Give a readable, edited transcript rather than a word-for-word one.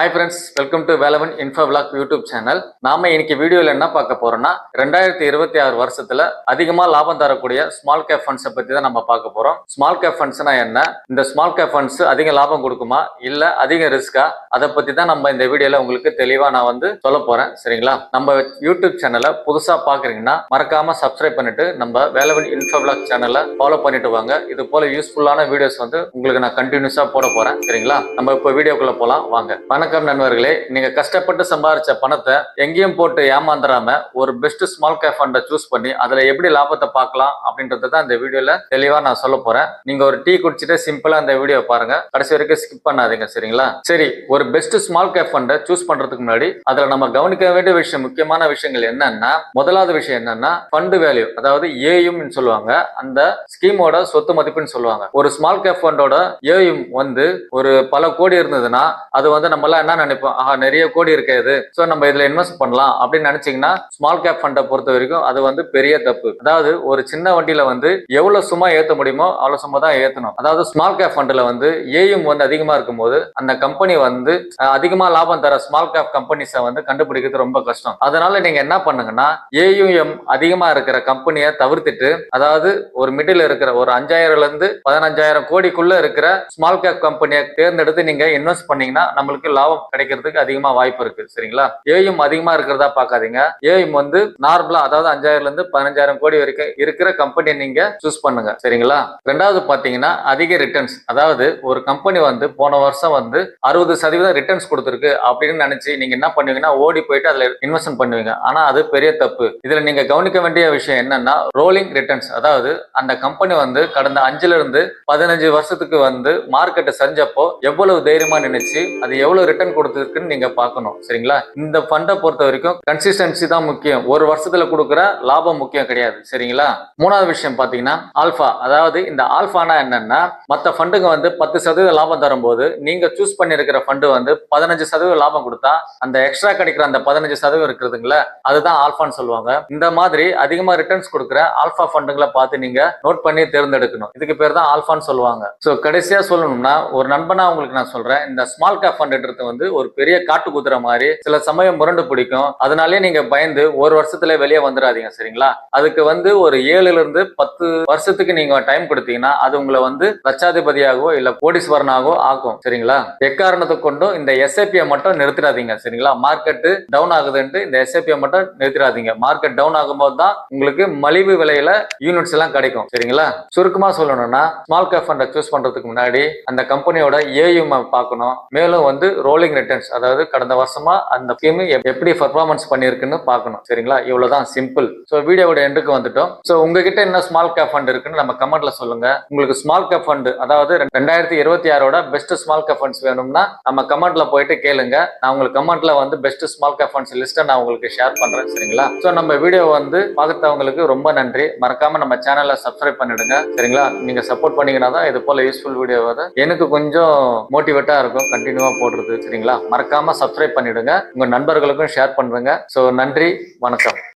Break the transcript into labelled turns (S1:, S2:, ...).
S1: Hi friends, welcome to Velavan Info Vlog YouTube channel. நாம இன்னைக்கு வீடியோல என்ன பார்க்க போறோம்னா 2026 வருஷத்துல அதிகமா லாபம் தரக்கூடிய ஸ்மால் கேப் ஃபண்ட்ஸை பத்தி தான் நம்ம பார்க்க போறோம். ஸ்மால் கேப் ஃபண்ட்ஸ்னா என்ன, இந்த ஸ்மால் கேப் ஃபண்ட்ஸ் அதிக லாபம் கொடுக்குமா இல்ல அதிக ரிஸ்கா, அதை பத்தி தான் நம்ம இந்த வீடியோல உங்களுக்கு தெளிவா நான் சொல்ல போறேன். சரிங்களா? நம்ம யூடியூப் சேனலை புதுசா பாக்குறீங்கன்னா மறக்காம சப்ஸ்கிரைப் பண்ணிட்டு நம்ம வேலவன் இன்ஃபோ விளாக் சேனலை ஃபாலோ பண்ணிட்டு வாங்க. இது போல யூஸ்ஃபுல்லான வீடியோஸ் உங்களுக்கு நான் கண்டினியூஸா போட போறேன். சரிங்களா? நம்ம இப்போ வீடியோக்குள்ள போலாம் வாங்க. வணக்கம் நண்பர்களே, நீங்க கஷ்டப்பட்டு சம்பாதிச்ச பணத்தை எங்கேயும் போட்டு ஏமாந்துடாம ஒரு பெஸ்ட் ஸ்மால் கேப் ஃபண்டை சூஸ் பண்ணி அதுல எப்படி லாபத்தை பார்க்கலாம் அப்படின்றத தான் இந்த வீடியோல தெளிவா நான் சொல்ல போறேன். நீங்க ஒரு டீ குடிச்சிட்டு சிம்பிளா இந்த வீடியோ பாருங்க, கடைசி வரைக்கும் ஸ்கிப் பண்ணாதீங்க. சரிங்களா? சரி, ஒரு பெஸ்ட் ஸ்மால் கேப் ஃபண்டை சூஸ் பண்றதுக்கு முன்னாடி அதுல நம்ம கவனிக்க வேண்டிய விஷயம், முக்கியமான விஷயங்கள் என்னன்னா, முதலாவது விஷயம் என்னன்னா ஃபண்ட் வேல்யூ, அதாவது ஏயும் சொல்லுவாங்க, அந்த ஸ்கீமோட சொத்து மதிப்புன்னு சொல்லுவாங்க. ஒரு ஸ்மால் கேப் ஃபண்டோட ஏயும் ஒரு பல கோடி இருந்ததுன்னா அது நம்மள என்ன நினைப்போம், நிறைய கோடி இருக்காது, சோ நம்ம இதுல இன்வெஸ்ட் பண்ணலாம் அப்படின்னு நினைச்சீங்கன்னா ஸ்மால் கேப் ஃபண்டை பொறுத்த வரைக்கும் அது பெரிய தப்பு. அதாவது ஒரு சின்ன வண்டியில எவ்வளவு சும்மா ஏத்த முடியுமோ அவ்வளவு சும்மா தான் ஏத்தணும். அதாவது ஸ்மால் கேப் ஃபண்ட்ல ஏயும் அதிகமா இருக்கும் போது அந்த கம்பெனி அதிகமா லாபம் தர ஸ்மால் கேப் கம்பெனிஸை கண்டுபிடிக்கிறது ரொம்ப கஷ்டம். அதனால நீங்க என்ன பண்ணுங்கன்னா ஏயுஎம் அதிகமா இருக்கிற கம்பெனியை தவிர்த்துட்டு, அதாவது ஒரு மிடில் இருக்கிற ஒரு 5000 இருந்து 15,000 கோடிக்குள்ள இருக்கிற ஸ்மால் கேப் கம்பெனியை தேர்ந்தெடுத்து நீங்க இன்வெஸ்ட் பண்ணீங்கன்னா நம்மளுக்கு லாபம் கிடைக்கிறதுக்கு அதிகமா வாய்ப்பு இருக்கு. சரிங்களா? ஏயும் அதிகமா இருக்கிறதா பாக்காதீங்க. ஏயும் நார்மலா, அதாவது 5000 இருந்து 15,000 கோடி வரைக்கும் இருக்கிற கம்பெனியை நீங்க சூஸ் பண்ணுங்க. சரிங்களா? ரெண்டாவது பாத்தீங்கன்னா அதிக ரிட்டர்ன்ஸ், அதாவது ஒரு கம்பெனி போன வருஷம் 60% ரிட்டர்ன்ஸ் கொடுத்துருக்கு அப்படின்னு நினைச்சு நீங்க என்ன பண்ணுவீங்கன்னா ஓடி போயிட்டு அதுல இன்வெஸ்ட் பண்ணுவீங்க. ஆனா அது பெரிய தப்பு. இதுல நீங்க கவனிக்க வேண்டிய விஷயம் என்னன்னா ரோலிங் ரிட்டர்ன்ஸ், அதாவது அந்த கம்பெனி கடந்த 5ல இருந்து 15 வருஷத்துக்கு மார்க்கெட் சரிஞ்சப்போ எவ்வளவு தைரியமா நினைச்சு அது எவ்வளவு ரிட்டர்ன் கொடுத்துருக்குன்னு நீங்க பார்க்கணும். சரிங்களா? இந்த ஃபண்டை பொறுத்த வரைக்கும் கன்சிஸ்டன்சி தான் முக்கியம், ஒரு வருஷத்துல கொடுக்குற லாபம் முக்கியம் கிடையாது. சரிங்களா? மூணாவது விஷயம் பாத்தீங்கன்னா ஆல்பா, அதாவது இந்த ஆல்பானா என்னன்னா, மற்ற ஃபண்டுங்க 10% லாபம் தரும்போது நீங்க சூஸ் பண்ணி இருக்கிற ஃபண்டு 15% லாபம் கொடுத்தா அந்த எக்ஸ்ட்ரா கிடைக்கிற அந்த 15% இருக்குதுங்களா, அதுதான் ஆல்பான்னு சொல்லுவாங்க. இந்த மாதிரி அதிகமா ரிட்டர்ன்ஸ் கொடுக்குற ஆல்பா ஃபண்டுங்களை பார்த்து நீங்க நோட் பண்ணி தேர்ந்தெடுக்கணும். இதுக்கு பேர் தான் ஆல்பான்னு சொல்லுவாங்க. சோ கடைசியா சொல்லணும்னா, ஒரு நண்பனா உங்களுக்கு நான் சொல்றேன், இந்த ஸ்மால் கேப் ஃபண்ட் ஒரு பெரிய காட்டு குதிரை மாதிரி சில சமயம் முரண்டு பிடிக்கும். அதனாலே நீங்க பயந்து ஒரு வருஷத்துல வெளியே வந்துடாதீங்க. சரிங்களா? அதுக்கு ஒரு 7ல இருந்து 10 வருஷத்துக்கு நீங்க டைம் கொடுத்தீங்கன்னா அது உங்களை லட்சாதிபதியாகவோ இல்ல கோடீஸ்வரனாகவோ ஆக்கும். சரிங்களா? எக்காரணத்தை கொண்டும் இந்த எஸ்ஐபியை மட்டும் நிறுத்திடாதீங்க. சரிங்களா? மார்க்கெட் டவுன் ஆகுதுன்ட்டு இந்த எஸ்ஐபியை மட்டும் நிறுத்திடாதீங்க. மார்க்கெட் டவுன் ஆகும்போது தான் உங்களுக்கு மலிவு விலையில யூனிட்ஸ் எல்லாம் கிடைக்கும். சரிங்களா? சுருக்கமா சொல்லணும்னா ஸ்மால் கேப் ஃபண்டை சூஸ் பண்றதுக்கு முன்னாடி அந்த கம்பெனியோட ஏயும் பார்க்கணும். மேலும் ரோலிங் ரிட்டர்ன்ஸ், அதாவது கடந்த வருஷமா அந்த ஸ்கீம் எப்படி பெர்ஃபார்மன்ஸ் பண்ணிருக்குன்னு பார்க்கணும். சரிங்களா? இவ்வளவுதான், சிம்பிள். சோ வீடியோவோட எண்டுக்கு வந்துட்டோம். சோ உங்ககிட்ட என்ன ஸ்மால் கேப் ஃபண்ட் இருக்குன்னு நம்ம கமெண்ட்ல சொல்லுங்க. உங்களுக்கு ஸ்மால் கேப் ஃபண்ட், அதாவது 2026ஓட பெஸ்ட் ஸ்மால் கேப் ஃபண்ட்ஸ் வேணும்னா நம்ம கமெண்ட்ல போயிட்டு கேளுங்க. நான் உங்களுக்கு கமெண்ட்ல பெஸ்ட் ஸ்மால் கேப் ஃபண்ட்ஸ் லிஸ்ட்டை நான் உங்களுக்கு ஷேர் பண்றேன். சரிங்களா? சோ நம்ம வீடியோ பார்த்தவங்களுக்கு ரொம்ப நன்றி. மறக்காம நம்ம சேனலை சப்ஸ்கிரைப் பண்ணிடுங்க. சரிங்களா? நீங்க சப்போர்ட் பண்ணீங்கன்னா தான் இது போல யூஸ்ஃபுல் வீடியோ எனக்கு கொஞ்சம் மோட்டிவேட்டா இருக்கும் கண்டினியூவா போடுறது. சரிங்களா? மறக்காம சப்ஸ்கிரைப் பண்ணிடுங்க, உங்க நண்பர்களுக்கும் ஷேர் பண்ணுங்க. சோ நன்றி, வணக்கம்.